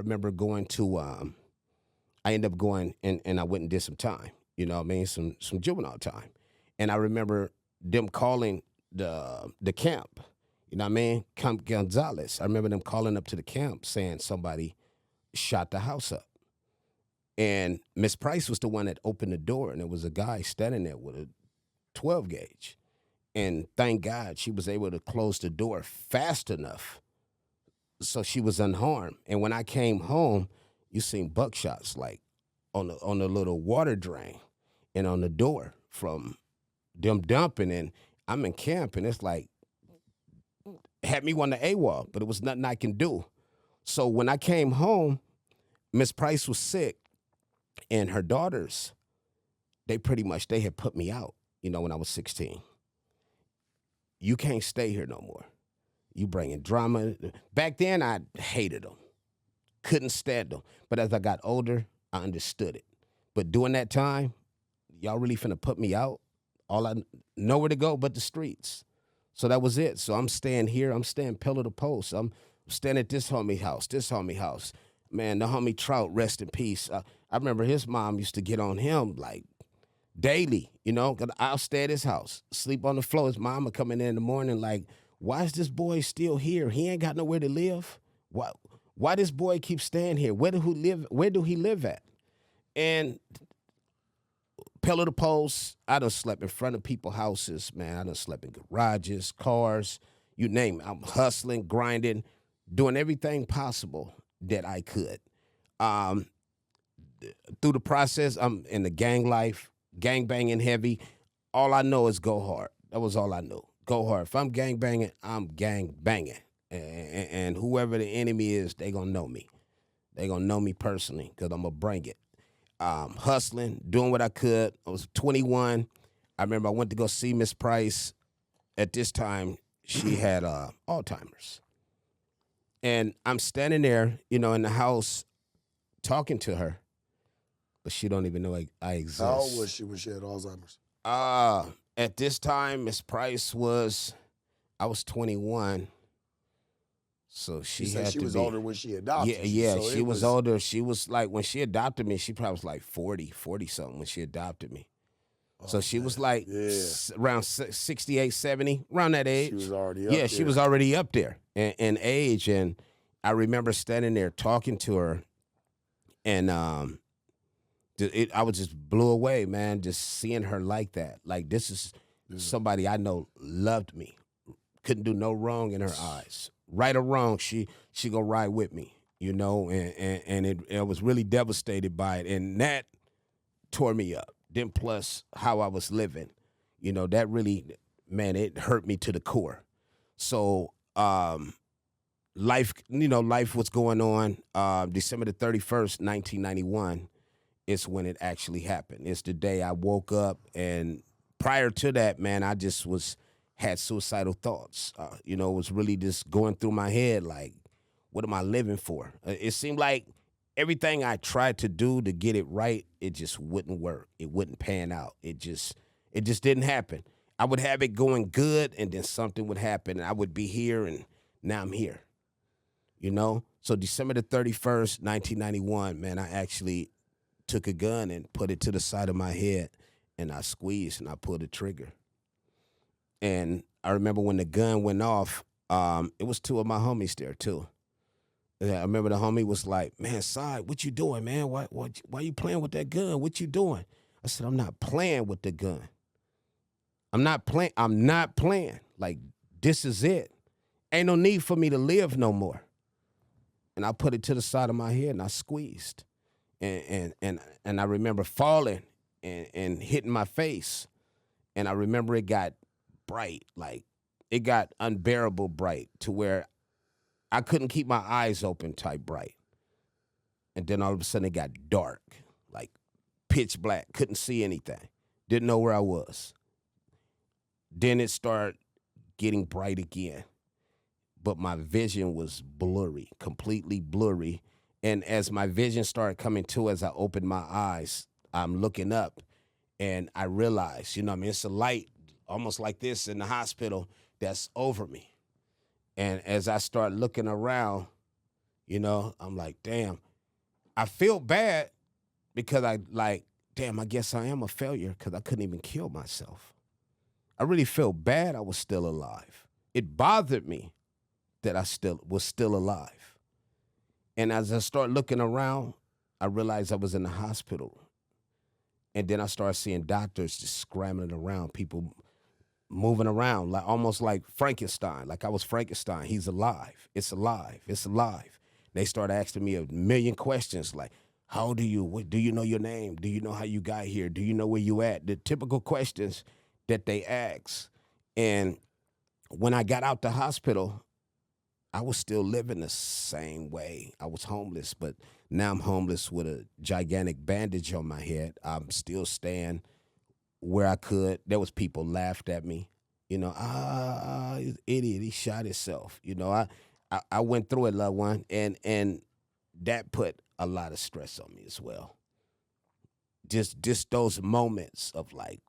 remember going to I ended up going and I went and did some time. You know what I mean? Some juvenile time. And I remember them calling the camp. You know what I mean? Camp Gonzalez. I remember them calling up to the camp saying somebody shot the house up. And Miss Price was the one that opened the door, and there was a guy standing there with a 12 gauge. And thank God she was able to close the door fast enough so she was unharmed. And when I came home, you seen buckshots like on the little water drain and on the door from them dumping. And I'm in camp, and it's like had me on the AWOL, but it was nothing I can do. So when I came home, Miss Price was sick, and her daughters, they had put me out, you know, when I was 16. You can't stay here no more. You bringing drama. Back then, I hated them. Couldn't stand them. But as I got older, I understood it. But during that time, y'all really finna put me out? All I nowhere to go but the streets. So that was it. So I'm staying here. I'm staying pillar to post. I'm staying at this homie house. Man, the homie Trout, rest in peace. I remember his mom used to get on him like daily, you know, because I'll stay at his house, sleep on the floor. His mama coming in the morning like, why is this boy still here? He ain't got nowhere to live. Why this boy keep staying here? Where do he live at? And pillar to post, I done slept in front of people's houses, man. I done slept in garages, cars, you name it. I'm hustling, grinding, doing everything possible that I could. Through the process, I'm in the gang life, gang banging heavy. All I know is go hard. That was all I knew. Go hard. If I'm gang banging, I'm gang banging. And whoever the enemy is, they gonna know me. They gonna know me personally because I'm gonna bring it. Hustling, doing what I could. I was 21. I remember I went to go see Miss Price. At this time, she had Alzheimer's. And I'm standing there, you know, in the house talking to her, but she don't even know I exist. How old was she when she had Alzheimer's? At this time, Miss Price I was 21. So she had she to was be older when she adopted you. Yeah, So she was older. She was like, when she adopted me, she probably was like 40 something when she adopted me. So she was like around 68, 70, around that age. She was already up there. Yeah, she was already up there in age. And I remember standing there talking to her, and I was just blew away, man, just seeing her like that. Like, this is somebody I know loved me, couldn't do no wrong in her eyes. Right or wrong, she gonna ride with me, you know, and I was really devastated by it, and that tore me up. Then plus how I was living, you know, that really, man, it hurt me to the core. So life was going on. December the 31st, 1991 is when it actually happened. It's the day I woke up, and prior to that, man, I just had suicidal thoughts. You know, it was really just going through my head like, what am I living for? It seemed like everything I tried to do to get it right, it just wouldn't work. It wouldn't pan out. It just didn't happen. I would have it going good, and then something would happen, and I would be here, and now I'm here. You know? So December the 31st, 1991, man, I actually took a gun and put it to the side of my head, and I squeezed, and I pulled the trigger. And I remember when the gun went off, it was two of my homies there, too. I remember the homie was like, man, Side, what you doing, man? Why you playing with that gun? What you doing? I said, I'm not playing with the gun. I'm not playing. Like, this is it. Ain't no need for me to live no more. And I put it to the side of my head, and I squeezed. And I remember falling and hitting my face. And I remember it got bright, like it got unbearable bright to where I couldn't keep my eyes open type bright. And then all of a sudden it got dark, like pitch black, couldn't see anything, didn't know where I was. Then it started getting bright again, but my vision was blurry, completely blurry. And as my vision started coming to, as I opened my eyes, I'm looking up, and I realized, you know what I mean, it's a light almost like this in the hospital that's over me. And as I start looking around, I'm like, damn. I feel bad because damn, I guess I am a failure because I couldn't even kill myself. I really felt bad I was still alive. It bothered me that I still was still alive. And as I start looking around, I realized I was in the hospital. And then I started seeing doctors just scrambling around, people moving around, like almost like Frankenstein, like I was Frankenstein. He's alive. It's alive. It's alive. They started asking me a million questions like, how do you know your name? Do you know how you got here? Do you know where you at? The typical questions that they ask. And when I got out the hospital, I was still living the same way. I was homeless, but now I'm homeless with a gigantic bandage on my head. I'm still staying where I could. There was people laughed at me. He's an idiot. He shot himself. I went through it, loved one, and that put a lot of stress on me as well. Just those moments of like,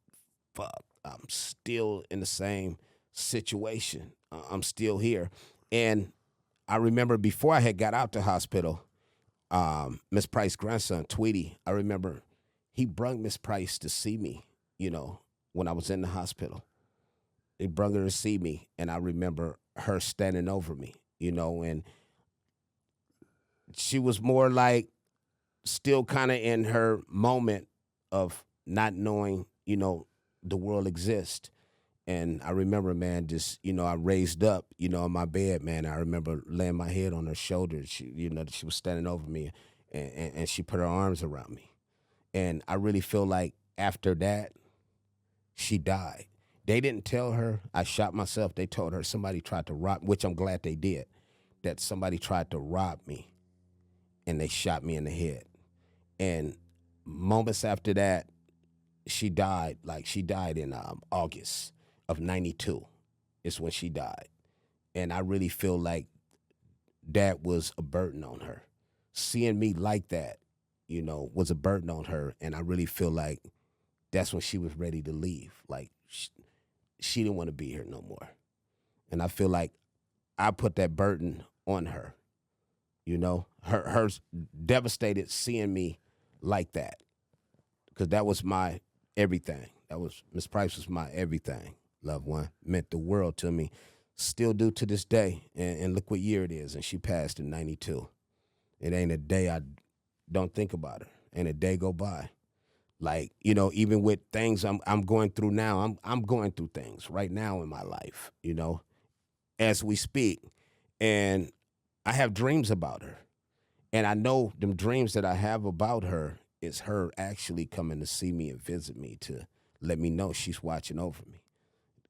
fuck, I'm still in the same situation. I'm still here. And I remember before I had got out the hospital, Miss Price's grandson, Tweety, I remember he brought Miss Price to see me, when I was in the hospital. He brought her to see me, and I remember her standing over me, and she was more like still kind of in her moment of not knowing, the world exists. And I remember, man, just, I raised up, on my bed, man. I remember laying my head on her shoulder. She was standing over me and she put her arms around me. And I really feel like after that, she died. They didn't tell her I shot myself. They told her somebody tried to rob, which I'm glad they did, that somebody tried to rob me and they shot me in the head. And moments after that, she died. Like she died in August of 92 is when she died. And I really feel like that was a burden on her. Seeing me like that, was a burden on her. And I really feel like that's when she was ready to leave. Like she didn't want to be here no more. And I feel like I put that burden on her. Her devastated seeing me like that. Because that was my everything. Miss Price was my everything. Loved one, meant the world to me, still do to this day. And look what year it is. And she passed in 92. It ain't a day I don't think about her. Ain't a day go by. Like, even with things I'm going through now, I'm going through things right now in my life, as we speak. And I have dreams about her. And I know them dreams that I have about her is her actually coming to see me and visit me to let me know she's watching over me.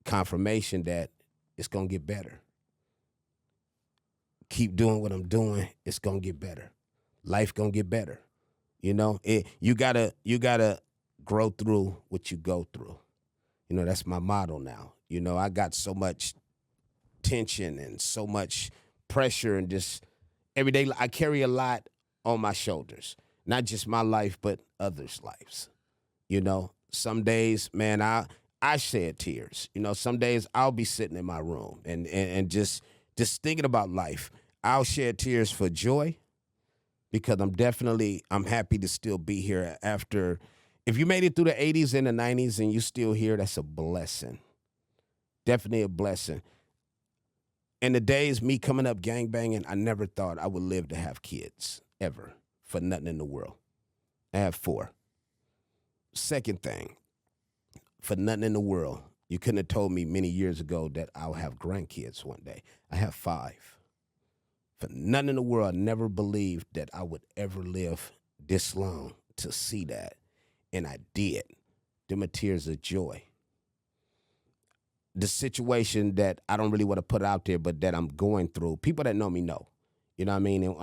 Confirmation that it's going to get better. Keep doing what I'm doing. It's going to get better. Life going to get better. You gotta grow through what you go through. That's my motto now. I got so much tension and so much pressure and just every day I carry a lot on my shoulders. Not just my life, but others' lives. Some days, man, I shed tears. Some days I'll be sitting in my room and just thinking about life. I'll shed tears for joy because I'm happy to still be here after. If you made it through the 80s and the 90s and you still here, that's a blessing. Definitely a blessing. In the days me coming up gangbanging, I never thought I would live to have kids, ever, for nothing in the world. I have 4. Second thing, for nothing in the world, you couldn't have told me many years ago that I'll have grandkids one day. I have 5. For nothing in the world, I never believed that I would ever live this long to see that. And I did. Them are tears of joy. The situation that I don't really want to put out there, but that I'm going through, people that know me know. You know what I mean? And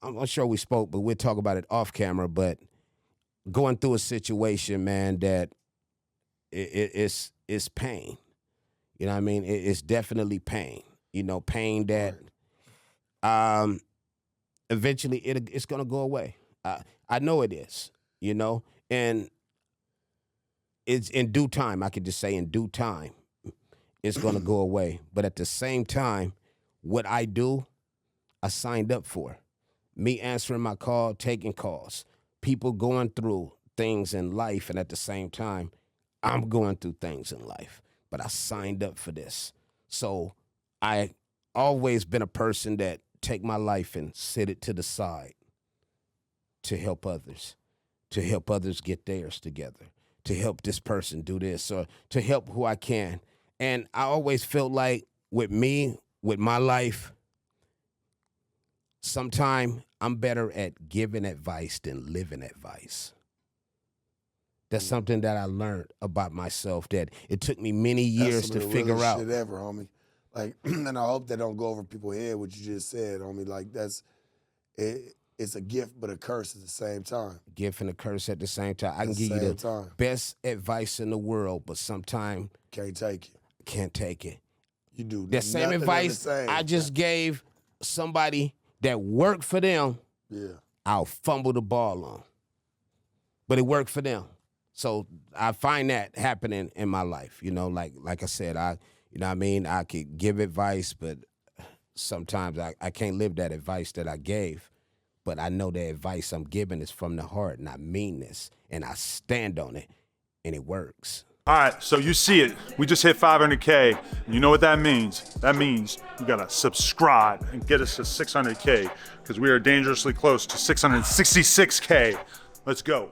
I'm sure we spoke, but we'll talk about it off camera. But going through a situation, man, that it's pain. You know what I mean? It's definitely pain. Pain that eventually it's going to go away. I know it is, and it's in due time. I could just say in due time, it's going to go away. But at the same time, what I do, I signed up for. Me answering my call, taking calls, people going through things in life, and at the same time, I'm going through things in life. But I signed up for this. So I always been a person that take my life and sit it to the side to help others get theirs together, to help this person do this, or to help who I can. And I always felt like with me, with my life, sometimes I'm better at giving advice than living advice. That's something that I learned about myself that it took me many years to figure out. That's some of the realest shit ever, homie. Like, and I hope that don't go over people's head what you just said, homie. Like, that's it. It's a gift but a curse at the same time. Gift and a curse at the same time. I can give you the best advice in the world, but sometimes can't take it. Can't take it. You do that same advice I just gave somebody that worked for them. Yeah, I'll fumble the ball on, but it worked for them. So I find that happening in my life. You know, like I said, you know what I mean? I could give advice, but sometimes I can't live that advice that I gave. But I know the advice I'm giving is from the heart, and I mean this, and I stand on it, and it works. All right, so you see it. We just hit 500K. And you know what that means? That means you gotta subscribe and get us to 600K because we are dangerously close to 666K. Let's go.